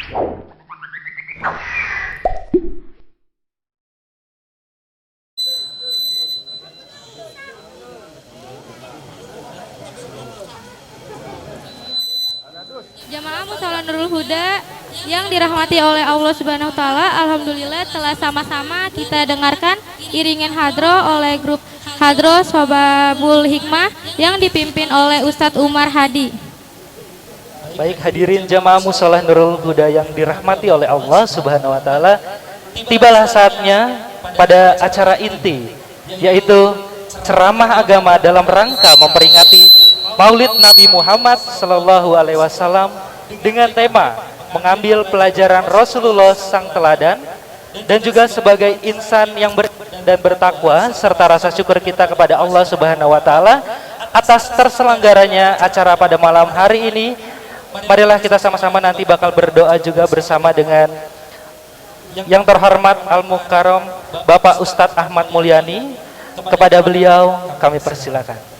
Jamaah Mushola Nurul Huda yang dirahmati oleh Allah Subhanahu wa taala, alhamdulillah telah sama-sama kita dengarkan iringan hadro oleh grup Hadro Sobabul Hikmah yang dipimpin oleh Ustadz Umar Hadi. Baik hadirin jamaah Mushola Nurul Huda yang dirahmati oleh Allah Subhanahu wa taala, tibalah saatnya pada acara inti, yaitu ceramah agama dalam rangka memperingati Maulid Nabi Muhammad Sallallahu Alaihi Wasallam dengan tema mengambil pelajaran Rasulullah Sang Teladan dan juga sebagai insan yang dan bertakwa serta rasa syukur kita kepada Allah Subhanahu Wa Taala atas terselenggaranya acara pada malam hari ini. Marilah kita sama-sama nanti bakal berdoa juga bersama dengan yang terhormat Al-Mukarram Bapak Ustadz Ahmad Mulyani. Kepada beliau kami persilakan.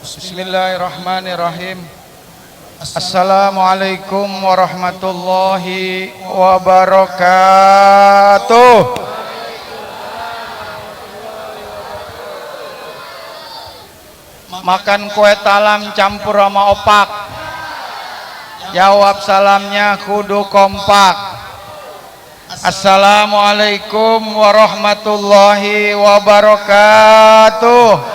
Bismillahirrahmanirrahim. Assalamualaikum warahmatullahi wabarakatuh. Makan kue talam campur sama opak. Jawab salamnya kudu kompak. Assalamualaikum warahmatullahi wabarakatuh.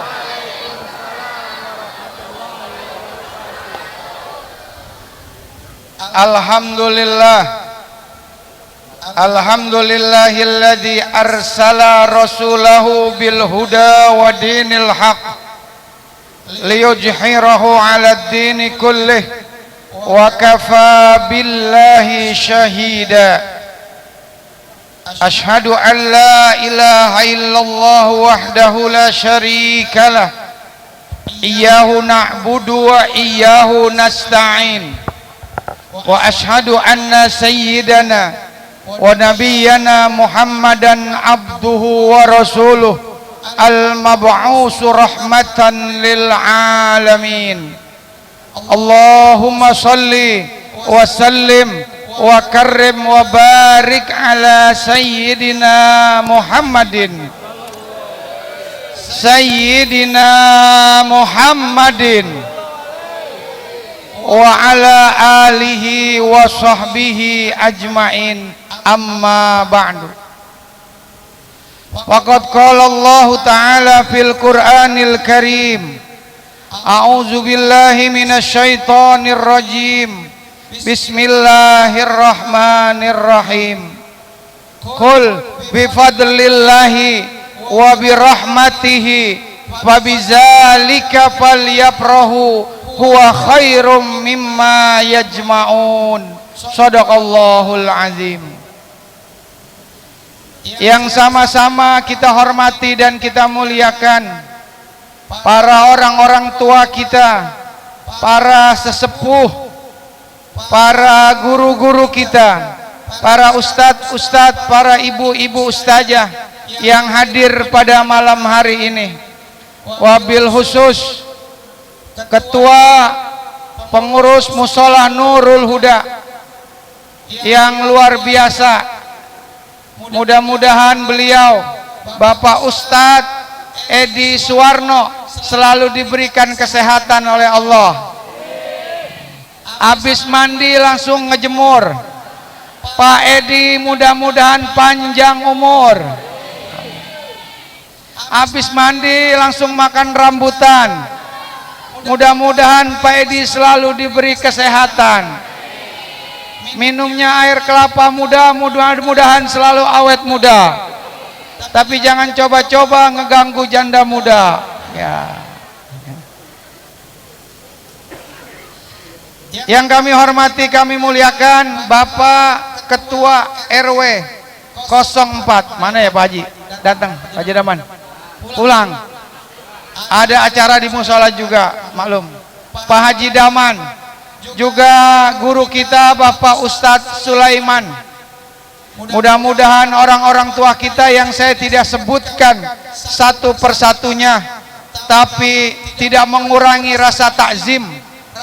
Alhamdulillahilladzi arsala rasulahu bil huda wa dinil haq liyujhirahu 'alad dini kullih wa kafa billahi syahida. Ashhadu an la ilaha illallah wahdahu la syarikalah, iyyahu na'budu wa iyyahu nasta'in. Wa ashhadu anna sayyidana wa nabiyyana Muhammadan abduhu wa rasuluh al-mab'usu rahmatan lil alamin. Allahumma salli wa sallim wa karrim wa barik ala sayyidina Muhammadin wa ala alihi wa sahbihi ajma'in, amma ba'du. Waqad qala Allah ta'ala fil Qur'anil Karim, a'udzu billahi minasy syaithanir rajim, bismillahirrahmanirrahim. Qul bi fadlillahi wa bi rahmatihi fabizalika falyafrahu huwa khairum mimma yajma'un. Shadaqallahul azim. Yang sama-sama kita hormati dan kita muliakan para orang-orang tua kita, para sesepuh, para guru-guru kita, para ustadz-ustadz, para ibu-ibu ustazah yang hadir pada malam hari ini. Wabil khusus Ketua Pengurus Mushola Nurul Huda yang luar biasa. Mudah-mudahan beliau Bapak Ustadz Edi Suwarno selalu diberikan kesehatan oleh Allah. Habis mandi langsung ngejemur. Pak Edi mudah-mudahan panjang umur. Habis mandi langsung makan rambutan. Mudah-mudahan Pak Edi selalu diberi kesehatan. minumnya air kelapa muda, mudah-mudahan selalu awet muda. Tapi jangan coba-coba ngeganggu janda muda. Ya. Yang kami hormati, kami muliakan Bapak Ketua RW 04. Mana ya Pak Haji? Datang, Pak Haji Daman. Pulang. Ada acara di musola juga, maklum. Pak Haji Daman. Juga guru kita Bapak Ustadz Sulaiman. Mudah-mudahan orang-orang tua kita yang saya tidak sebutkan satu persatunya, tapi tidak mengurangi rasa takzim,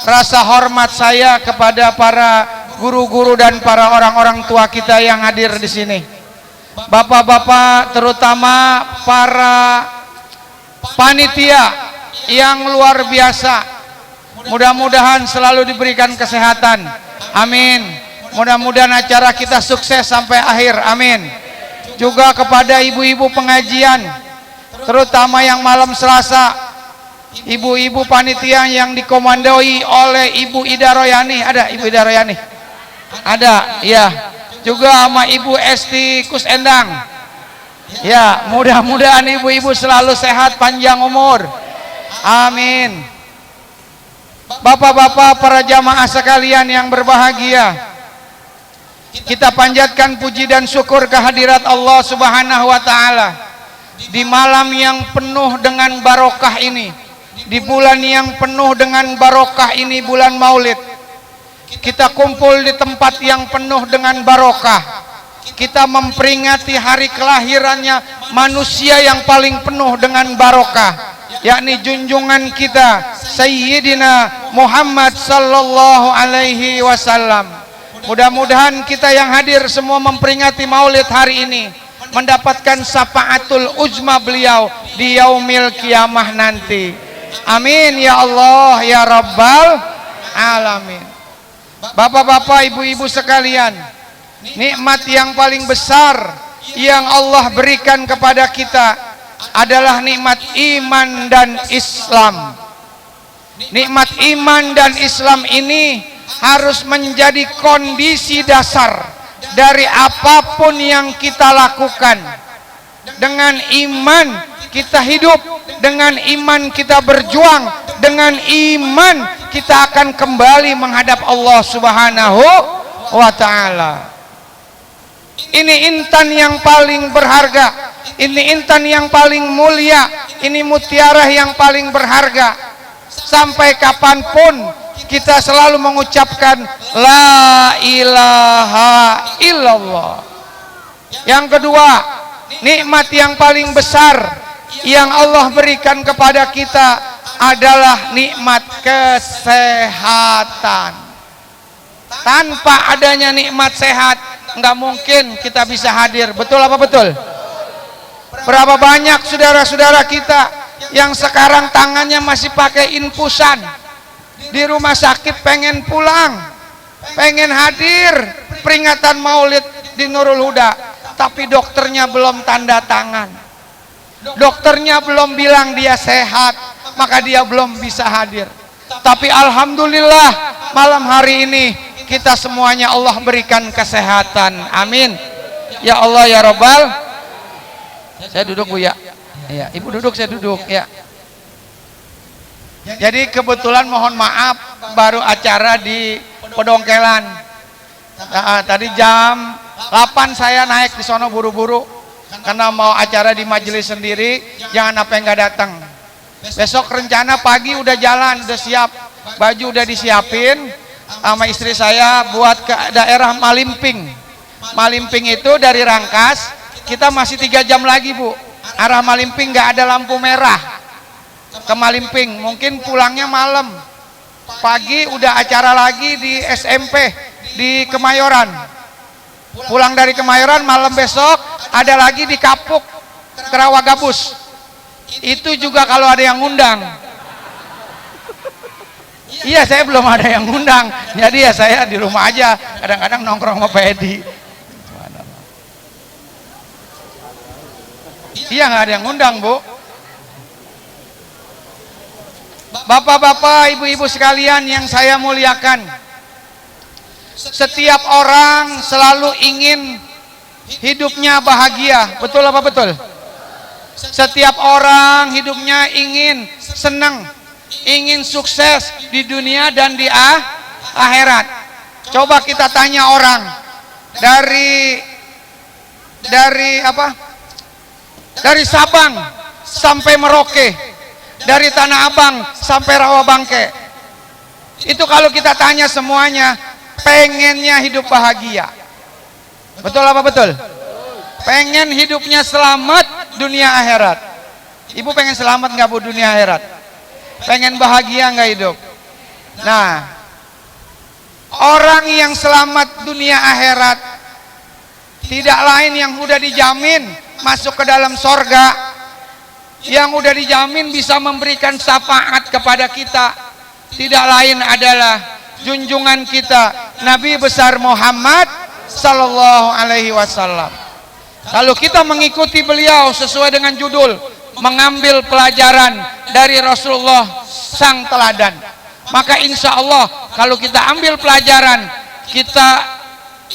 rasa hormat saya kepada para guru-guru dan para orang-orang tua kita yang hadir di sini. Bapak-bapak, terutama para panitia yang luar biasa. Mudah-mudahan selalu diberikan kesehatan. Amin. Mudah-mudahan acara kita sukses sampai akhir. Amin. Juga kepada ibu-ibu pengajian, terutama yang malam Selasa, ibu-ibu panitia yang dikomandoi oleh Ibu Ida Royani. Ada Ibu Ida Royani? Ada, ya. Juga sama Ibu Esti Kusendang. Ya, mudah-mudahan ibu-ibu selalu sehat, panjang umur. Amin. Bapak-bapak, para jamaah sekalian yang berbahagia, kita panjatkan puji dan syukur kehadirat Allah Subhanahu wa Ta'ala di malam yang penuh dengan barokah ini, di bulan yang penuh dengan barokah ini, bulan Maulid. Kita kumpul di tempat yang penuh dengan barokah. Kita memperingati hari kelahirannya manusia yang paling penuh dengan barokah, yakni junjungan kita Sayyidina Muhammad sallallahu alaihi wasallam. Mudah-mudahan kita yang hadir semua memperingati Maulid hari ini mendapatkan syafaatul uzma beliau di yaumil kiamah nanti. Amin ya Allah ya Rabbal alamin. Bapak-bapak, ibu-ibu sekalian, nikmat yang paling besar yang Allah berikan kepada kita adalah nikmat iman dan Islam. Nikmat iman dan Islam ini harus menjadi kondisi dasar dari apapun yang kita lakukan. Dengan iman kita hidup, dengan iman kita berjuang, dengan iman kita akan kembali menghadap Allah Subhanahu wa Ta'ala. Ini intan yang paling berharga, ini intan yang paling mulia, ini mutiara yang paling berharga. Sampai kapanpun kita selalu mengucapkan la ilaha illallah. Yang kedua, nikmat yang paling besar yang Allah berikan kepada kita adalah nikmat kesehatan. Tanpa adanya nikmat sehat, nggak mungkin kita bisa hadir. Betul apa betul? Berapa banyak saudara-saudara kita yang sekarang tangannya masih pakai infusan, di rumah sakit pengen pulang, pengen hadir peringatan Maulid di Nurul Huda, tapi dokternya belum tanda tangan, dokternya belum bilang dia sehat, maka dia belum bisa hadir. Tapi alhamdulillah malam hari ini kita semuanya Allah berikan kesehatan. Amin ya Allah ya Rabbal. Saya duduk Bu ya. Ya, Ibu duduk, saya duduk ya. Jadi kebetulan mohon maaf baru acara di Pedongkelan. Tadi jam 8 saya naik di sono buru-buru karena mau acara di majelis sendiri, jangan apa yang nggak datang. Besok rencana pagi udah jalan, udah siap, baju udah disiapin sama istri saya buat ke daerah Malimping. Malimping itu dari Rangkas, kita masih 3 jam lagi Bu. Arah Malimping nggak ada lampu merah ke Malimping, mungkin pulangnya malam. Pagi udah acara lagi di SMP di Kemayoran. Pulang dari Kemayoran malam besok ada lagi di Kapuk Kerawagabus. Itu juga kalau ada yang ngundang. Iya, saya belum ada yang ngundang, jadi ya saya di rumah aja. Kadang-kadang nongkrong sama Pak Edi. Iya, nggak ada yang ngundang Bu. Bapak-bapak, ibu-ibu sekalian yang saya muliakan, Setiap orang selalu ingin hidupnya bahagia. Betul apa betul? Setiap orang hidupnya ingin senang, ingin sukses di dunia dan di akhirat. Coba kita tanya orang dari Sabang sampai Merauke, dari Tanah Abang sampai Rawabangke. Itu kalau kita tanya semuanya pengennya hidup bahagia. Betul apa betul? Pengen hidupnya selamat dunia akhirat. Ibu pengen selamat nggak bu dunia akhirat? Pengen bahagia nggak hidup? Nah, orang yang selamat dunia akhirat tidak lain yang udah dijamin masuk ke dalam sorga, yang udah dijamin bisa memberikan syafaat kepada kita, tidak lain adalah junjungan kita Nabi besar Muhammad sallallahu alaihi wasallam. Kalau kita mengikuti beliau sesuai dengan judul, mengambil pelajaran dari Rasulullah sang teladan, maka insya Allah kalau kita ambil pelajaran, kita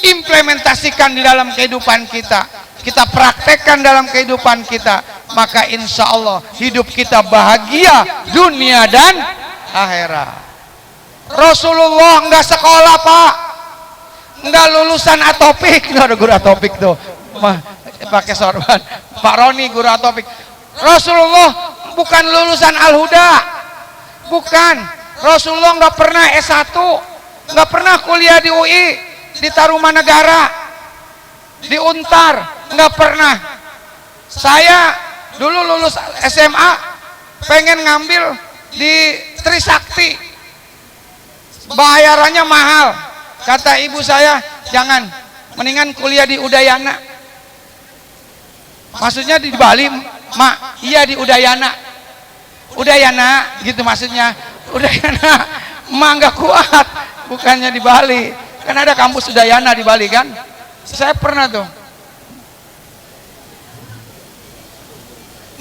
implementasikan di dalam kehidupan kita, kita praktekkan dalam kehidupan kita, maka insya Allah hidup kita bahagia dunia dan akhirat. Rasulullah enggak sekolah pak, enggak lulusan atopik. Enggak ada guru atopik tuh pakai sorban. Pak Roni guru atopik. Rasulullah bukan lulusan Al-Huda, bukan. Rasulullah enggak pernah S1, enggak pernah kuliah di UI, di Tarumanegara, di Untar, enggak pernah. Saya dulu lulus SMA pengen ngambil di Trisakti, bayarannya mahal. Kata ibu saya, jangan, mendingan kuliah di Udayana. Maksudnya di Bali, mak? Iya di Udayana. Udayana gitu maksudnya. Udayana, mak nggak kuat, bukannya di Bali. Kan ada kampus Udayana di Bali kan? Saya pernah tuh.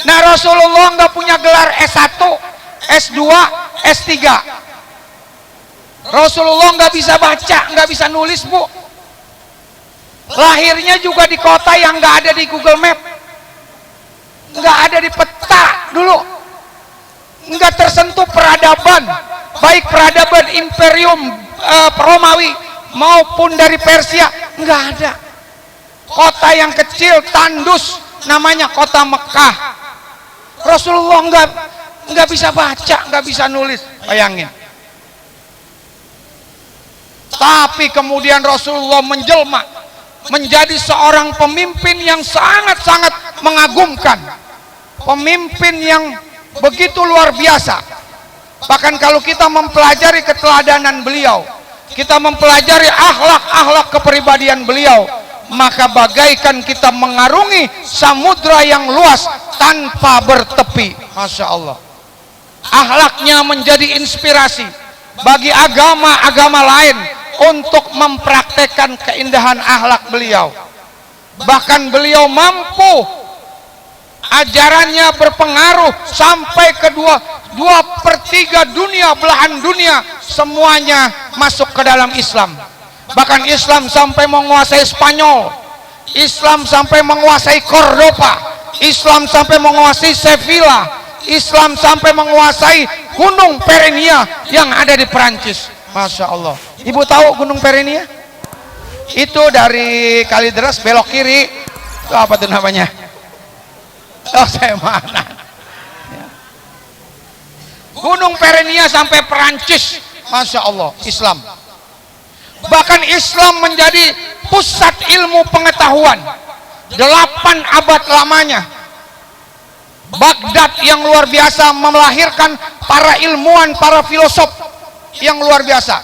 Nah Rasulullah nggak punya gelar S1, S2, S3. Rasulullah nggak bisa baca, nggak bisa nulis bu. Lahirnya juga di kota yang nggak ada di Google Map, nggak ada di peta dulu, nggak tersentuh peradaban, baik peradaban Imperium Romawi maupun dari Persia, nggak ada. Kota yang kecil tandus namanya kota Mekah. Rasulullah nggak bisa baca, nggak bisa nulis, bayangin. Tapi kemudian Rasulullah menjelma menjadi seorang pemimpin yang sangat-sangat mengagumkan, pemimpin yang begitu luar biasa. Bahkan kalau kita mempelajari keteladanan beliau, kita mempelajari akhlak-akhlak kepribadian beliau, maka bagaikan kita mengarungi samudra yang luas tanpa bertepi. Masya Allah. Akhlaknya menjadi inspirasi bagi agama-agama lain untuk mempraktekkan keindahan akhlak beliau. Bahkan beliau mampu ajarannya berpengaruh sampai ke 2/3 dunia, belahan dunia semuanya masuk ke dalam Islam. Bahkan Islam sampai menguasai Spanyol, Islam sampai menguasai Cordoba, Islam sampai menguasai Sevilla, Islam sampai menguasai Gunung Pyrenees yang ada di Perancis. Masya Allah. Ibu tahu Gunung Pyrenees? Itu dari Kalideres belok kiri. Itu apa tuh namanya? Oh saya mana? Gunung Pyrenees sampai Perancis. Masya Allah, Islam. Bahkan Islam menjadi pusat ilmu pengetahuan 8 abad lamanya. Baghdad yang luar biasa melahirkan para ilmuwan, para filosof yang luar biasa.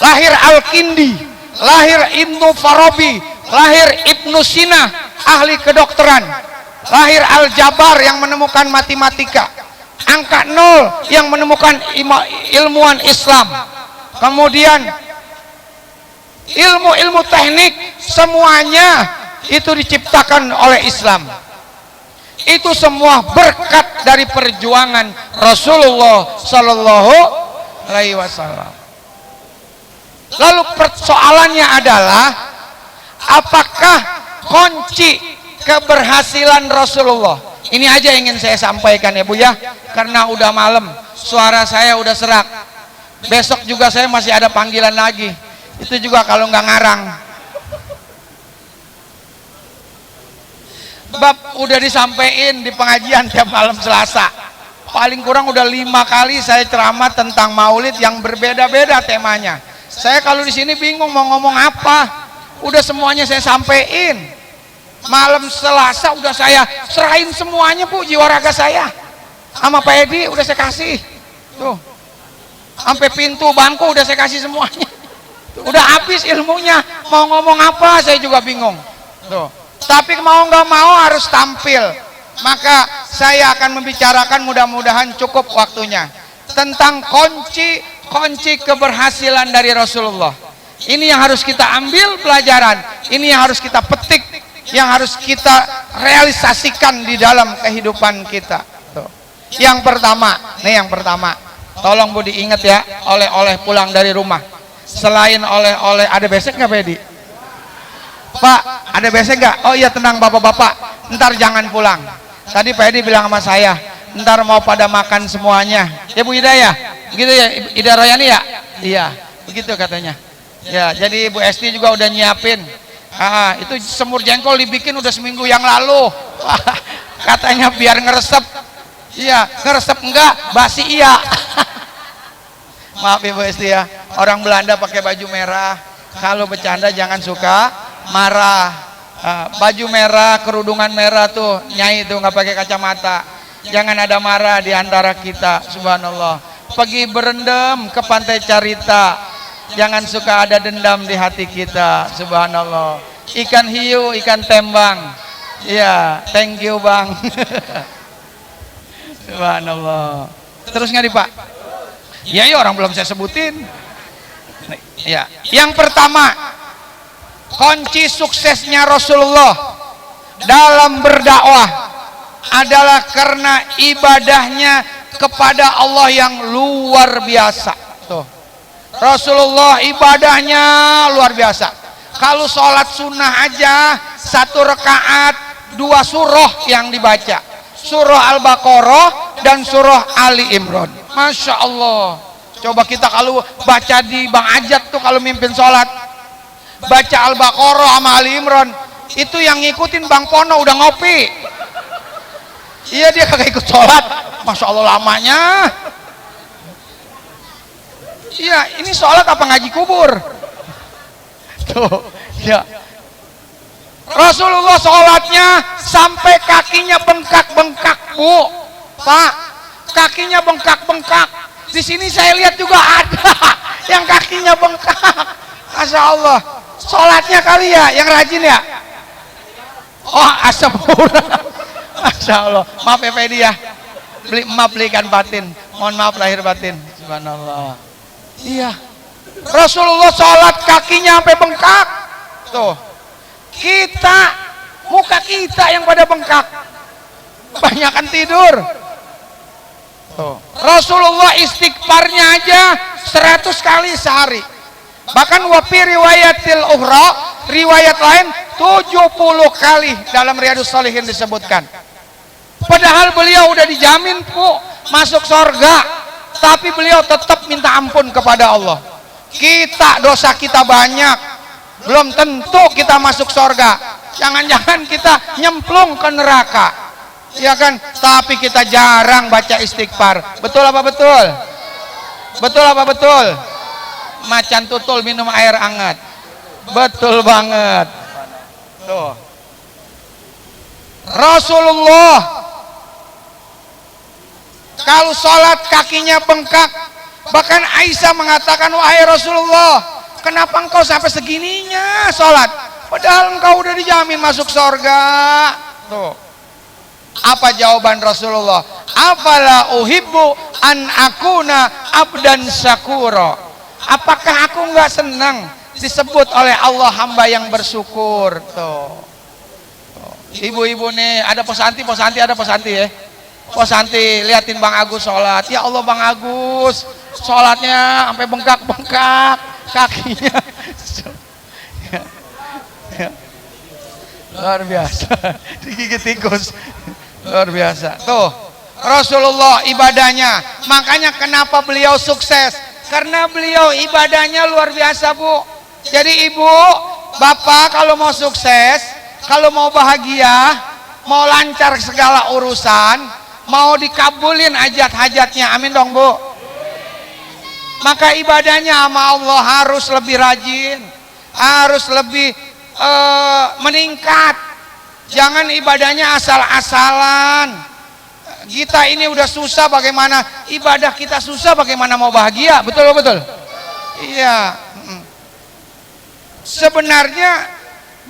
Lahir Al-Kindi, lahir Ibnu Farabi, lahir Ibnu Sina, ahli kedokteran. Lahir Al-Jabar yang menemukan matematika, angka 0 yang menemukan ilmuwan Islam. Kemudian ilmu-ilmu teknik semuanya itu diciptakan oleh Islam. Itu semua berkat dari perjuangan Rasulullah Sallallahu Alaihi Wasallam. Lalu persoalannya adalah apakah kunci keberhasilan Rasulullah? Ini aja yang ingin saya sampaikan ya Bu ya, karena udah malam, suara saya udah serak. Besok juga saya masih ada panggilan lagi, itu juga kalau nggak ngarang. Bab udah disampaikan di pengajian tiap malam Selasa. Paling kurang udah 5 kali saya ceramah tentang maulid yang berbeda-beda temanya. Saya kalau di sini bingung mau ngomong apa. Udah semuanya saya sampaikan. Malam Selasa udah saya serahin semuanya Bu, jiwa raga saya. Sama Pak Edi udah saya kasih. Tuh. Sampai pintu bangku udah saya kasih semuanya. Udah habis ilmunya. Mau ngomong apa saya juga bingung. Tuh. Tapi mau nggak mau harus tampil. Maka saya akan membicarakan, mudah-mudahan cukup waktunya, tentang kunci keberhasilan dari Rasulullah. Ini yang harus kita ambil pelajaran, ini yang harus kita petik, yang harus kita realisasikan di dalam kehidupan kita. Tuh. Yang pertama, yang pertama, tolong Bu diingat ya, oleh-oleh pulang dari rumah. Selain oleh-oleh, ada besek nggak Pak Edi? Pak, ada besek nggak? Oh iya, tenang bapak-bapak, ntar jangan pulang. Tadi Pak Edi bilang sama saya, ntar mau pada makan semuanya. Ya Bu Hidayah, begitu ya, Ida Royani ya? Iya, begitu katanya. Ya, jadi Bu Esti juga udah nyiapin. Itu semur jengkol dibikin udah seminggu yang lalu. Katanya biar ngeresep. Iya, ngeresep enggak, basi iya. Maaf ya Bu Esti ya, orang Belanda pakai baju merah. Kalau bercanda jangan suka marah. Baju merah, kerudungan merah tuh, Nyai tuh nggak pakai kacamata. Jangan ada marah di antara kita, subhanallah. Pergi berendam ke pantai Carita, jangan suka ada dendam di hati kita, subhanallah. Ikan hiu, ikan tembang, iya, thank you Bang. Subhanallah. Terus nggak Pak? Ya, orang belum saya sebutin. Ya, yang pertama, kunci suksesnya Rasulullah dalam berdakwah adalah karena ibadahnya kepada Allah yang luar biasa. Tuh. Rasulullah ibadahnya luar biasa. Kalau sholat sunnah aja 1 rakaat 2 surah yang dibaca, surah Al-Baqarah dan surah Ali Imran. Masya Allah. Coba kita kalau baca di Bang Ajat tuh kalau mimpin sholat, baca Al-Baqarah sama Ali Imran, itu yang ngikutin Bang Pono udah ngopi. Iya, dia kagak ikut sholat. Masya Allah lamanya. Iya, ini sholat apa ngaji kubur? Tuh, ya. Rasulullah sholatnya sampai kakinya bengkak-bengkak Bu. Pak, kakinya bengkak-bengkak. Di sini saya lihat juga ada yang kakinya bengkak. Masya Allah. Sholatnya kali ya yang rajin ya. Oh, astagfirullah. Masya Allah. Maaf ya Pak Edi ya, belikan batin, mohon maaf lahir batin. Subhanallah. Iya, Rasulullah sholat kakinya sampai bengkak. Tuh, kita, muka kita yang pada bengkak, banyakan tidur. Tuh. Rasulullah istighfarnya aja 100 kali sehari. Bahkan wafi riwayatil ukhra, riwayat lain 70 kali dalam Riyadhus Shalihin disebutkan. Padahal beliau udah dijamin Bu masuk surga, tapi beliau tetap minta ampun kepada Allah. Kita dosa kita banyak, belum tentu kita masuk surga. Jangan-jangan kita nyemplung ke neraka, ya kan? Tapi kita jarang baca istighfar. Betul apa betul? Betul apa betul? Macan tutul minum air hangat. Betul banget. Tuh. Rasulullah kalau sholat kakinya bengkak. Bahkan Aisyah mengatakan, wahai Rasulullah, kenapa engkau sampai segininya sholat? Padahal engkau udah dijamin masuk surga. Tuh. Apa jawaban Rasulullah? Afala uhibbu an akuna abdan syakura. Apakah aku nggak senang disebut oleh Allah hamba yang bersyukur? Tuh. Ibu-ibu nih, ada posanti ada posanti ya. Posanti liatin Bang Agus sholat. Ya Allah Bang Agus, sholatnya sampai bengkak-bengkak. kakinya. Ya, ya. Luar biasa. Digigit tikus. Luar biasa. Tuh, Rasulullah ibadahnya. Makanya kenapa beliau sukses? Karena beliau ibadahnya luar biasa, Bu. Jadi ibu, bapak kalau mau sukses, kalau mau bahagia, mau lancar segala urusan, mau dikabulin hajat-hajatnya, amin dong Bu. Maka ibadahnya sama Allah harus lebih rajin, harus lebih meningkat. Jangan ibadahnya asal-asalan. Kita ini udah susah, bagaimana ibadah kita susah, bagaimana mau bahagia? Betul betul. Iya. Sebenarnya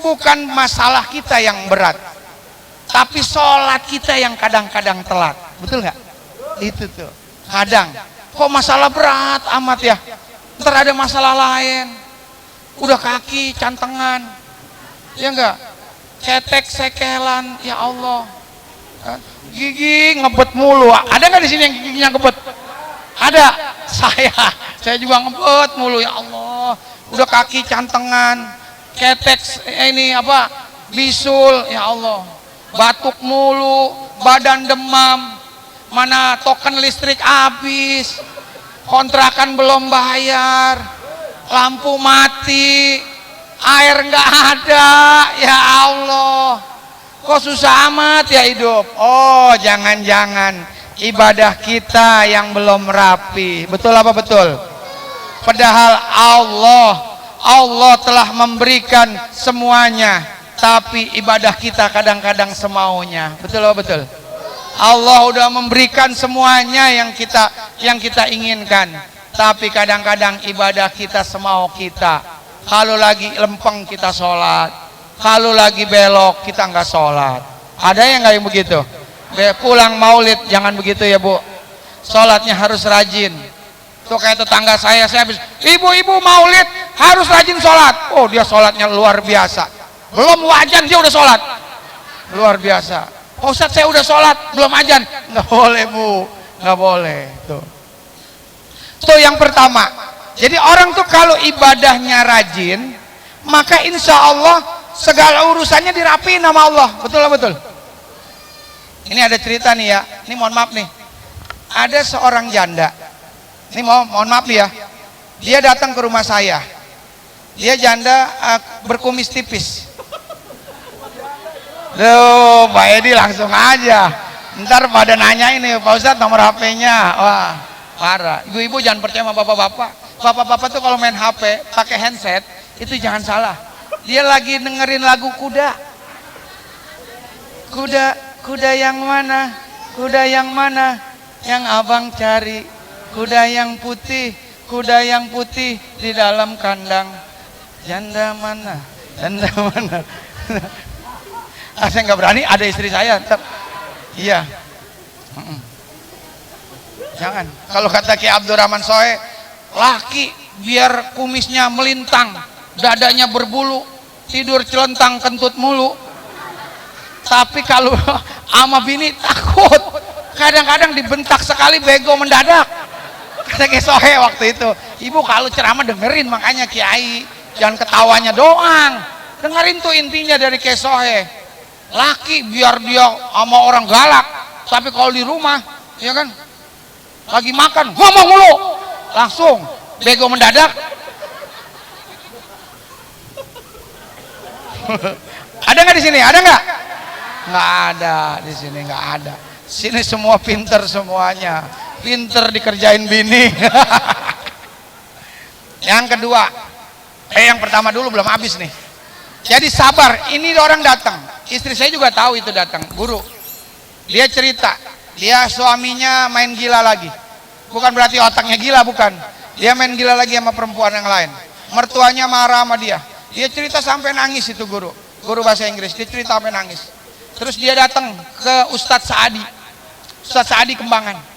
bukan masalah kita yang berat, tapi sholat kita yang kadang-kadang telat. Betul nggak? Itu tuh. Kadang kok masalah berat amat ya, ntar ada masalah lain. Udah kaki cantengan, ya enggak, ketek sekelan, ya Allah, gigi ngebet mulu. Ada nggak di sini yang giginya ngebet? Ada. Saya juga ngebet mulu, ya Allah. Udah kaki cantengan, ketek ini apa, bisul, ya Allah, batuk mulu, badan demam, mana token listrik habis, kontrakan belum bayar, lampu mati, air nggak ada, ya Allah, kok susah amat ya hidup. Oh, jangan-jangan ibadah kita yang belum rapi. Betul apa betul? Padahal Allah telah memberikan semuanya, tapi ibadah kita kadang-kadang semaunya. Betul apa betul? Allah udah memberikan semuanya yang kita inginkan, tapi kadang-kadang ibadah kita semau kita. Kalau lagi lempeng kita sholat, kalau lagi belok kita nggak sholat. Ada yang nggak yang begitu? Pulang maulid jangan begitu ya Bu. Sholatnya harus rajin. Tuh kayak tetangga saya habis, ibu-ibu maulid harus rajin sholat. Oh, dia sholatnya luar biasa. Belum wajan dia udah sholat. Luar biasa. Oh, Ustaz, saya udah sholat belum ajan. Nggak boleh Bu, nggak boleh. Tuh yang pertama. Jadi orang tuh kalau ibadahnya rajin, maka insya Allah segala urusannya dirapiin sama Allah. Betul betul. Ini ada cerita nih ya. Ini mohon maaf nih. Ada seorang janda. Ini mohon maaf nih ya. Dia datang ke rumah saya. Dia janda berkumis tipis. Duh, Pak Edi langsung aja. Ntar pada nanya ini, Pak Ustadz nomor HP-nya. Wah, parah. Ibu-ibu jangan percaya sama bapak-bapak. Bapak-bapak tuh kalau main HP pakai handset, itu jangan salah. Dia lagi dengerin lagu kuda. Kuda yang mana? Kuda yang mana? Yang abang cari. Kuda yang putih di dalam kandang. Janda mana? Janda mana? Saya nggak berani, ada istri saya. Iya. Jangan. Kalau kata Ki Abdurrahman Soe, laki biar kumisnya melintang, dadanya berbulu, tidur celentang kentut mulu. Tapi kalau ama bini takut. Kadang-kadang dibentak sekali bego mendadak. Kata Ki Sohe waktu itu, ibu kalau ceramah dengerin, makanya Kiai jangan ketawanya doang, dengerin tuh intinya dari Ki Sohe. Laki biar dia sama orang galak, tapi kalau di rumah, ya kan, lagi makan ngomong mulu, langsung bego mendadak. Ada nggak di sini? Ada nggak? Nggak ada di sini, nggak ada. Sini semua pinter semuanya. Pinter dikerjain bini. Yang kedua, yang pertama dulu belum habis nih. Jadi sabar, ini orang datang. Istri saya juga tahu itu datang, guru. Dia cerita, dia suaminya main gila lagi. Bukan berarti otaknya gila, bukan. Dia main gila lagi sama perempuan yang lain. Mertuanya marah sama dia. Dia cerita sampai nangis itu guru bahasa Inggris. Dia cerita sampai nangis. Terus dia datang ke Ustadz Saadi Kembangan.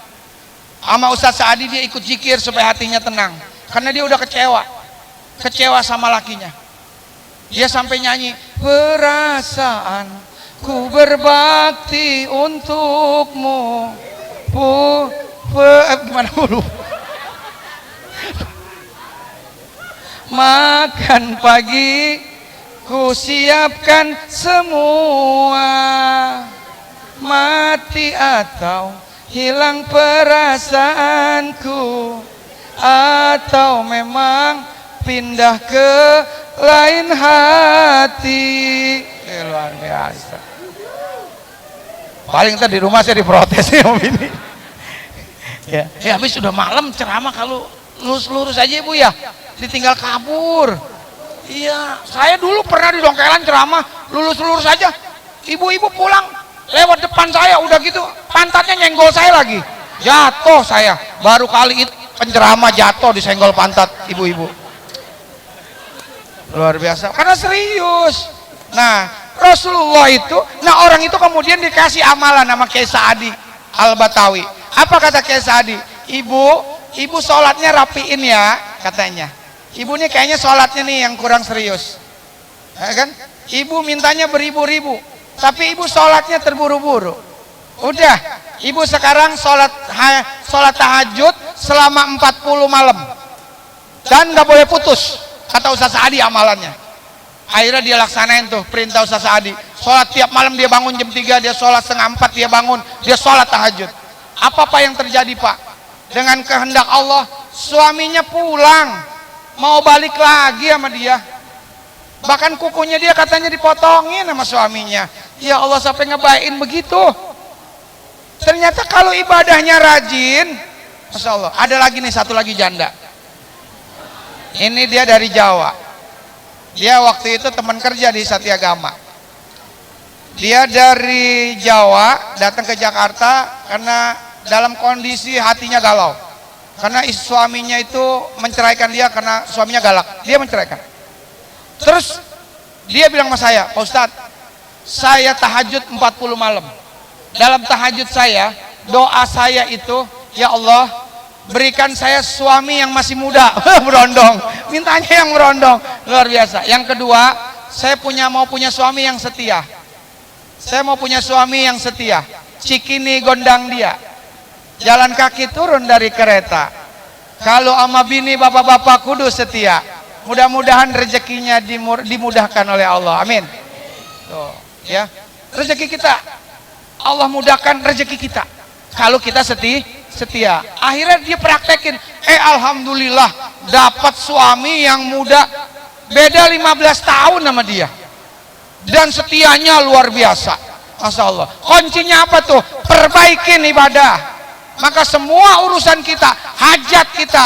Sama Ustadz Saadi dia ikut zikir supaya hatinya tenang, karena dia udah kecewa sama lakinya. Dia sampai nyanyi, perasaan ku berbakti untukmu, gimana dulu? makan pagi ku siapkan semua, mati atau hilang perasaanku, atau memang pindah ke lain hati. Luar biasa. Paling ntar di rumah saya diprotes ya Om ini. Ya, habis sudah malam ceramah kalau lurus-lurus aja Ibu ya, ditinggal kabur. Iya, saya dulu pernah di Dongkelan ceramah, lurus-lurus aja. Ibu-ibu pulang lewat depan saya, udah gitu pantatnya nyenggol saya lagi. Jatuh saya. Baru kali itu penceramah jatuh disenggol pantat ibu-ibu. Luar biasa, karena serius. Nah, Rasulullah itu, orang itu kemudian dikasih amalan sama Kiai Saadi Al-Batawi. Apa kata Kiai Saadi? Ibu sholatnya rapiin ya, katanya. Ibu nih kayaknya sholatnya nih yang kurang serius, ya kan? Ibu mintanya beribu-ribu, tapi ibu sholatnya terburu-buru. Udah, ibu sekarang sholat tahajud selama 40 malam dan nggak boleh putus, kata Ustaz Saadi amalannya. Akhirnya dia laksanain tuh perintah Ustaz Saadi. Sholat tiap malam dia bangun jam 3, dia sholat setengah 4, dia bangun, dia sholat tahajud. Apa yang terjadi Pak? Dengan kehendak Allah, suaminya pulang, mau balik lagi sama dia. Bahkan kukunya dia katanya dipotongin sama suaminya. Ya Allah, sampai ngebain begitu. Ternyata kalau ibadahnya rajin, Masya Allah. Ada lagi nih, satu lagi janda. Ini dia dari Jawa. Dia waktu itu teman kerja di Satyagama. Dia dari Jawa datang ke Jakarta karena dalam kondisi hatinya galau. Karena suaminya itu menceraikan dia karena suaminya galak. Dia menceraikan. Terus dia bilang sama saya, Pak Ustadz, saya tahajud 40 malam. Dalam tahajud saya, doa saya itu, ya Allah, berikan saya suami yang masih muda. Berondong, mintanya yang berondong. Luar biasa. Yang kedua, saya mau punya suami yang setia. Saya mau punya suami yang setia. Cikini gondang dia, jalan kaki turun dari kereta. Kalau ama bini bapak-bapak kudu setia. Mudah-mudahan rezekinya dimudahkan oleh Allah. Amin. Tuh, ya. Rezeki kita Allah mudahkan, rezeki kita kalau kita setia. Akhirnya dia praktekin, alhamdulillah dapat suami yang muda, beda 15 tahun sama dia, dan setianya luar biasa. Masya Allah. Kuncinya apa tuh? Perbaikin ibadah. Maka semua urusan kita, hajat kita,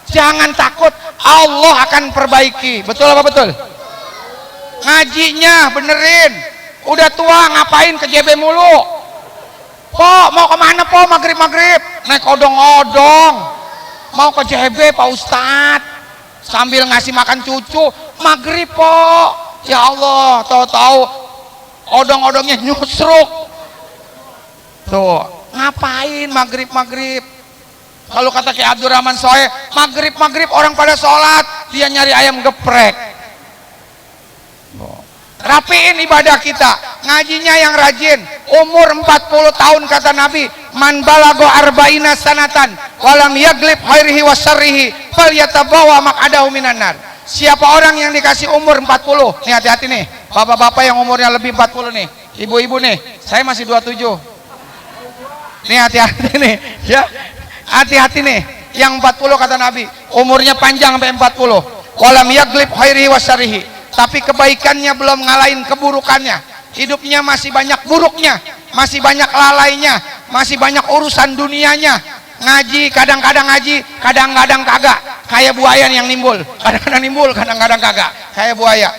jangan takut, Allah akan perbaiki. Betul apa betul? Ngajinya benerin. Udah tua ngapain ke JB mulu? Po, mau kemana po? Maghrib naik odong-odong, mau ke JB Pak Ustadz, sambil ngasih makan cucu. Maghrib po, ya Allah, tahu-tahu odong-odongnya nyusruk. Tuh, ngapain maghrib? Kalau kata Kiai Abdurrahman Soe, maghrib orang pada sholat, dia nyari ayam geprek. Rapiin ibadah kita, ngajinya yang rajin. Umur 40 tahun kata Nabi, man balago arba'ina sanatan walam yaglib khairihi wasyarrihi falyatabawa maq'adahu minan nar. Siapa orang yang dikasih umur 40, nih hati-hati nih, bapak-bapak yang umurnya lebih 40 nih, ibu-ibu nih, saya masih 27. Nih hati-hati nih, ya. Hati-hati nih, yang 40 kata Nabi, umurnya panjang sampai 40. Walam yaglib khairihi wasyarrihi. Tapi kebaikannya belum ngalahin keburukannya. Hidupnya masih banyak buruknya, masih banyak lalainya, masih banyak urusan dunianya. Ngaji, kadang-kadang ngaji, kadang-kadang kagak. Kayak buaya yang nimbul, kadang-kadang nimbul, kadang-kadang kagak. Kayak buaya.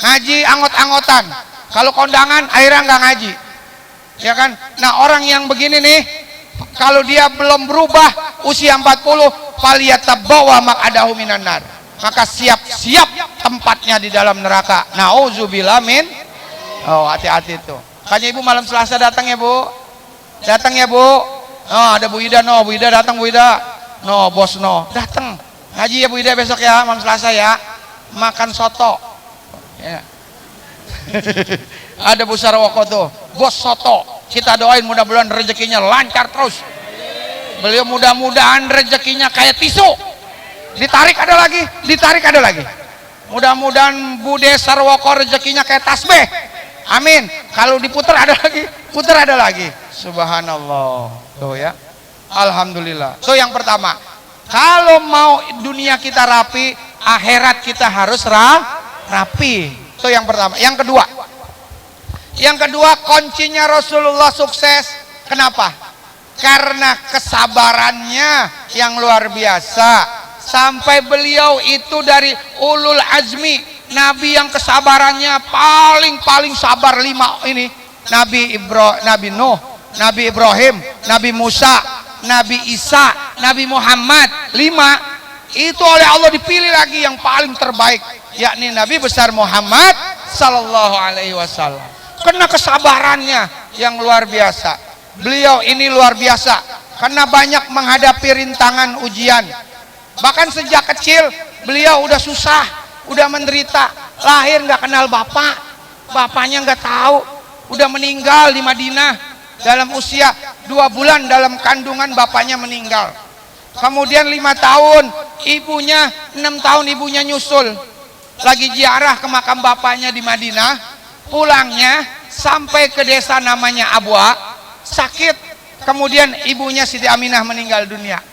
Ngaji anggot-anggotan. Kalau kondangan akhirnya nggak ngaji. Ya kan? Nah, orang yang begini nih, kalau dia belum berubah usia 40, falyatabawwa maq'adahu minan nar. Maka siap-siap tempatnya di dalam neraka. Nauzubillah min. Oh, hati-hati tuh. Makanya ibu malam Selasa datang ya bu. Datang ya bu. Oh, ada Bu Ida no. Bu Ida datang Bu Ida. No, bos no. Datang. Ngaji ya Bu Ida besok ya, malam Selasa ya. Makan soto. Ya. Ada Bu Sarawako tuh. Bos soto. Kita doain mudah-mudahan rezekinya lancar terus. Beliau mudah-mudahan rezekinya kayak tisu. ditarik ada lagi, ditarik ada lagi. Mudah-mudahan Bude Sarwoko rezekinya kayak tasbih. Amin. Kalau diputar ada lagi, putar ada lagi. Subhanallah. Tuh ya. Alhamdulillah. So yang pertama, kalau mau dunia kita rapi, akhirat kita harus rapi. Itu yang pertama. Yang kedua, kuncinya Rasulullah sukses. Kenapa? Karena kesabarannya yang luar biasa. Sampai beliau itu dari ulul azmi, nabi yang kesabarannya paling sabar 5 ini. Nabi Nuh, Nabi Ibrahim, Nabi Musa, Nabi Isa, Nabi Muhammad. 5 itu oleh Allah dipilih lagi yang paling terbaik, yakni Nabi besar Muhammad sallallahu alaihi wasallam. Karena kesabarannya yang luar biasa. Beliau ini luar biasa karena banyak menghadapi rintangan ujian. Bahkan sejak kecil beliau udah susah, udah menderita. Lahir nggak kenal bapak, bapaknya nggak tahu, udah meninggal di Madinah dalam usia 2 bulan dalam kandungan bapaknya meninggal. Kemudian 5 tahun ibunya, 6 tahun ibunya nyusul. Lagi ziarah ke makam bapaknya di Madinah, pulangnya sampai ke desa namanya Abwa, sakit. Kemudian ibunya Siti Aminah meninggal dunia.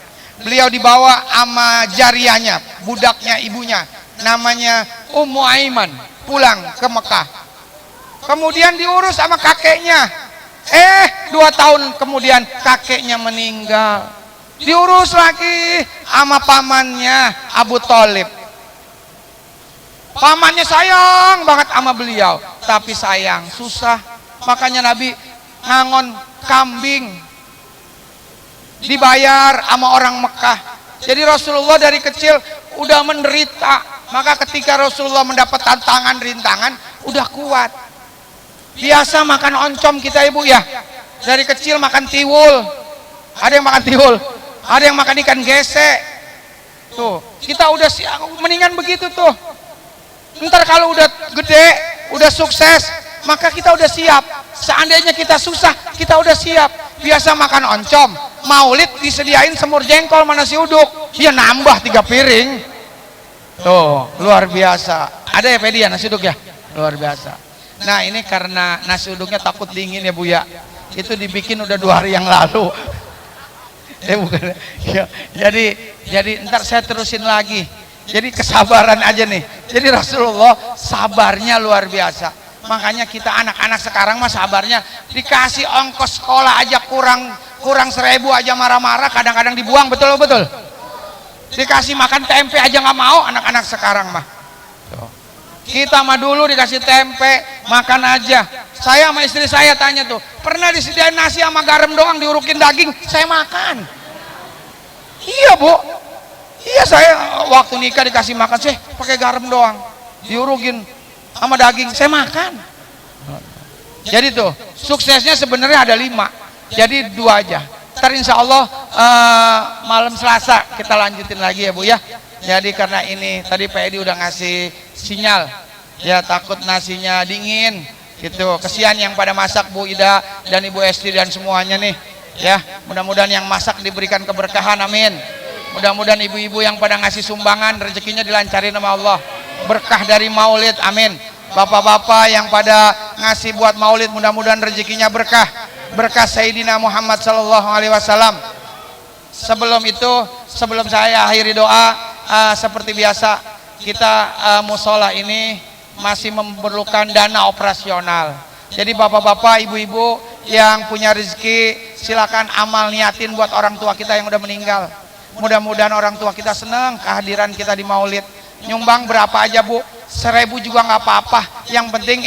Beliau dibawa sama jariahnya, budaknya ibunya, namanya Ummu Aiman, pulang ke Mekah. Kemudian diurus sama kakeknya. 2 tahun kemudian kakeknya meninggal. Diurus lagi sama pamannya Abu Thalib. Pamannya sayang banget sama beliau, tapi sayang susah. Makanya Nabi ngangon kambing dibayar sama orang Mekah. Jadi Rasulullah dari kecil udah menderita. Maka ketika Rasulullah mendapat tantangan, rintangan, udah kuat. Biasa makan oncom kita ibu ya. Dari kecil makan tiwul. Ada yang makan tiwul, ada yang makan ikan gesek. Tuh, kita udah mendingan begitu tuh. Ntar kalau udah gede, udah sukses, maka kita udah siap. Seandainya kita susah, kita udah siap. Biasa makan oncom, maulid disediain semur jengkol sama nasi uduk, ya nambah 3 piring. Tuh, luar biasa. Ada ya Pedi ya nasi uduk ya? Luar biasa. Nah ini karena nasi uduknya takut dingin ya Bu ya. Itu dibikin udah 2 hari yang lalu. Bukan. Ya, jadi ntar saya terusin lagi. Jadi kesabaran aja nih. Jadi Rasulullah sabarnya luar biasa. Makanya kita anak-anak sekarang mah sabarnya, dikasih ongkos sekolah aja kurang 1000 aja marah-marah, kadang-kadang dibuang. Betul. Dikasih makan tempe aja nggak mau anak-anak sekarang mah. Kita mah dulu dikasih tempe makan aja. Saya sama istri saya tanya tuh, pernah disediain nasi sama garam doang, diurukin daging, saya makan. Iya Bu, iya saya waktu nikah dikasih makan sih pakai garam doang, diurukin sama daging, saya makan. Jadi tuh suksesnya sebenarnya ada 5, jadi 2 aja. Ntar insya Allah malam Selasa kita lanjutin lagi ya Bu ya. Jadi karena ini tadi Pak Edi udah ngasih sinyal, ya takut nasinya dingin gitu. Kesian yang pada masak Bu Ida dan Ibu Esti dan semuanya nih ya. Mudah-mudahan yang masak diberikan keberkahan, amin. Mudah-mudahan ibu-ibu yang pada ngasih sumbangan rezekinya dilancarin sama Allah, berkah dari maulid, amin. Bapak-bapak yang pada ngasih buat maulid, mudah-mudahan rezekinya berkah, berkah Sayyidina Muhammad sallallahu alaihi wasallam. Sebelum itu, sebelum saya akhiri doa, seperti biasa kita musola ini masih memerlukan dana operasional. Jadi bapak-bapak, ibu-ibu yang punya rezeki, silakan amal niatin buat orang tua kita yang udah meninggal. Mudah-mudahan orang tua kita senang kehadiran kita di maulid. Nyumbang berapa aja Bu, 1000 juga nggak apa-apa, yang penting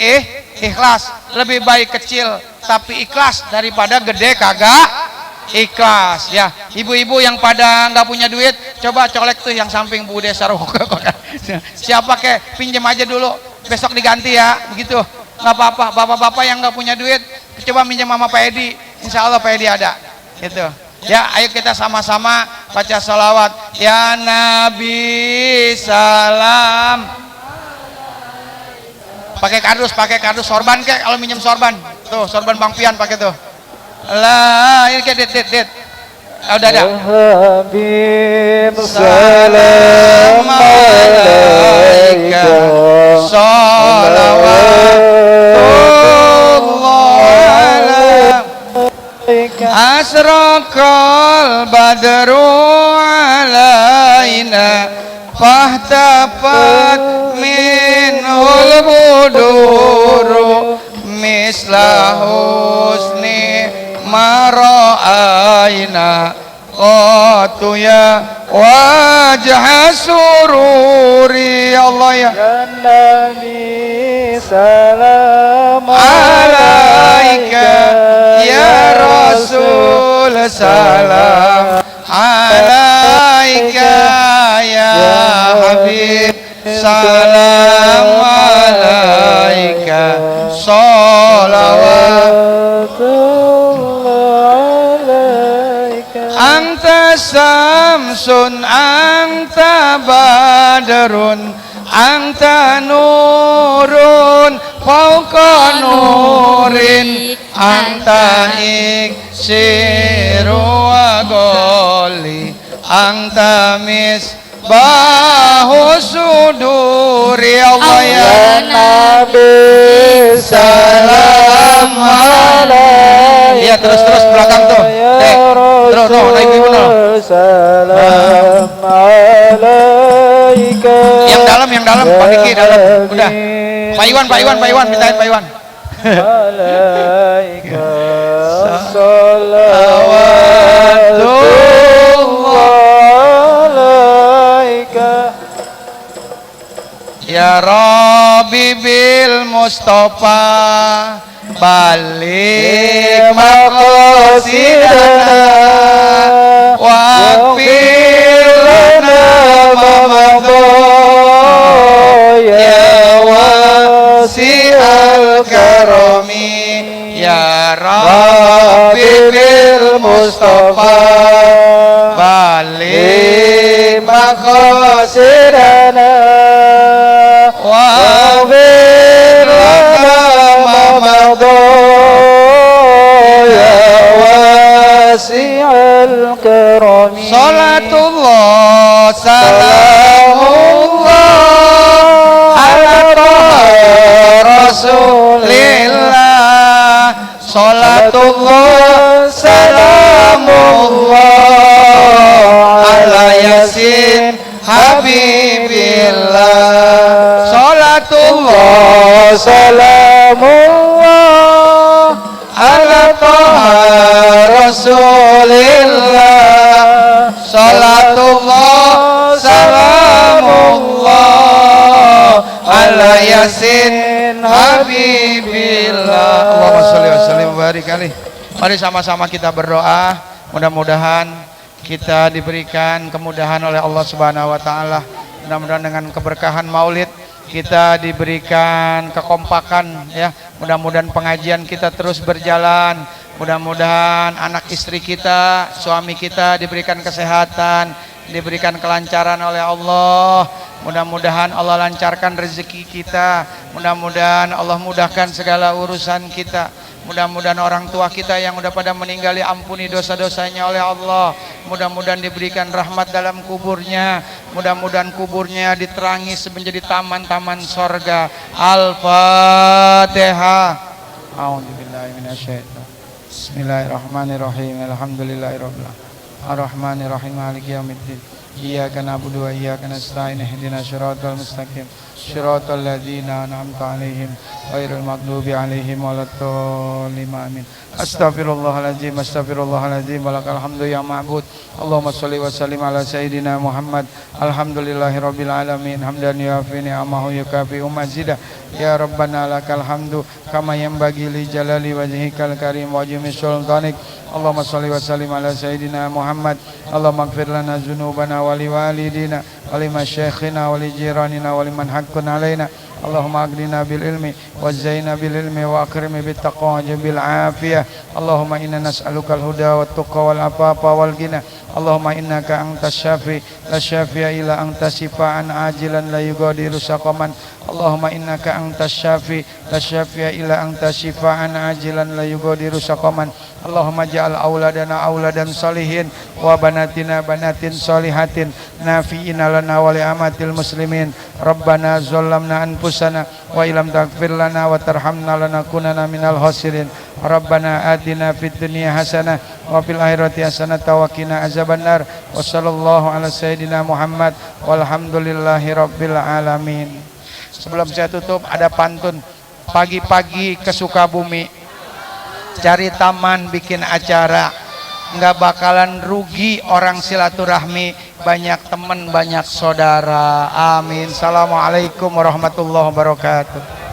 ikhlas. Lebih baik kecil tapi ikhlas daripada gede kagak ikhlas ya. Ibu-ibu yang pada nggak punya duit, coba colek tuh yang samping Bu Desa siapa kek, pinjam aja dulu, besok diganti ya, begitu. Nggak apa-apa. Bapak-bapak yang nggak punya duit, coba minjem sama Pak Edi, insya Allah Pak Edi ada gitu ya. Ayo kita sama-sama baca salawat ya Nabi salam. Pakai kardus sorban kek, kalau minjem sorban tuh, sorban Bang Pian pakai tuh lah. Ini kayak dit Udah ada. Habib salam alaika salawatullah asraqal badru alaina fahtafat minhul buduru misla husni mara'aina qatu ya wajah sururi Allah ya Nabi salam alaika ya Rasul salam alaika ya Habib salam alaika salawatullah alaika anta samsun anta badrun anta nurun fauqa nurin anta iksiru wa goli anta misbahu suduri Allah ya Nabi salam alaika ya terus belakang tuh terus naik gimana salam alaika yang dalam Pak Diki dalam udah Pak Iwan mintain Pak Iwan alaika salawatullah alaika ya Rabbi bil Mustafa balik maqasidana waqfir lana ma madha ya wasi'al karami ya Rabbi bil Mustafa balik maqasidana waghfir lana ma madha ya wasi'al karami salatullah salamullah ala rasulillah salatullah salamullah ala yasin habibillah salatullah salamullah ala rasulillah salatullah salamullah ala yasin habibillah Allahumma sholli wa sallim wa barik alaihi. Mari sama-sama kita berdoa, mudah-mudahan kita diberikan kemudahan oleh Allah Subhanahu wa taala. Mudah-mudahan dengan keberkahan Maulid kita diberikan kekompakan ya. Mudah-mudahan pengajian kita terus berjalan. Mudah-mudahan anak istri kita, suami kita diberikan kesehatan, diberikan kelancaran oleh Allah. Mudah-mudahan Allah lancarkan rezeki kita. Mudah-mudahan Allah mudahkan segala urusan kita. Mudah-mudahan orang tua kita yang udah pada meninggal ampuni dosa-dosanya oleh Allah. Mudah-mudahan diberikan rahmat dalam kuburnya. Mudah-mudahan kuburnya diterangi menjadi taman-taman sorga. Al-Fatihah. A'udzubillahi minasyaitonir. Bismillahirrahmanirrahim. Alhamdulillahirabbil alamin. Ar-Rahmanirrahim. Maliki yaumiddin. Iyyaka na'budu wa iyyaka nasta'in. Ihdinas siratal mustaqim. Shiratal ladzina an'amta 'alaihim ghairil maghdubi 'alaihim waladdallin. Amin. Astaghfirullahaladzim, astaghfirullahaladzim. Walakal hamdu ya ma'bud. Allahumma sholli wa sallim ala sayyidina Muhammad. Alhamdulillahirabbil alamin. Hamdan yuafi ni'amahu yukafi'u mazidah. Ya Rabbana lakal hamdu kama yanbaghi li jalali wajhikal karim wa ajmi sultanik. Allahumma sholli wa sallim ala sayyidina Muhammad. Allahumma ighfir lana dzunubana wa liwalidina wa limasyayikhina wa li jiranina wa liman haqqun alaina. Allahumma aghnina bil ilmi wa zaina bil ilmi wa akrimni bit taqwa bil afiyah. Allahumma inna nas'aluka al huda wat tuqa wal afafa wal ghina. Allahumma innaka antas syafi la syafi'a illa anta sifaan ajilan la yughadiru saqaman. Allahumma innaka antas syafi la syafi'a illa anta sifaan ajilan la yughadiru saqaman. Allahumma ja'al auladana auladan salihin wa banatina banatin salihatin nafi'ina lana wa li amatil muslimin. Rabbana zalamna anfusana wa illam taghfir lana wa tarhamna lanakunanna minal khasirin. Rabbana atina fid dunya hasanah wa fil akhirati hasanah wa qina azabannar. Wa sallallahu ala sayyidina Muhammad walhamdulillahi rabbil alamin. Sebelum saya tutup ada pantun. Pagi-pagi ke Sukabumi cari taman bikin acara, nggak bakalan rugi orang silaturahmi, banyak teman banyak saudara. Amin. Assalamualaikum warahmatullahi wabarakatuh.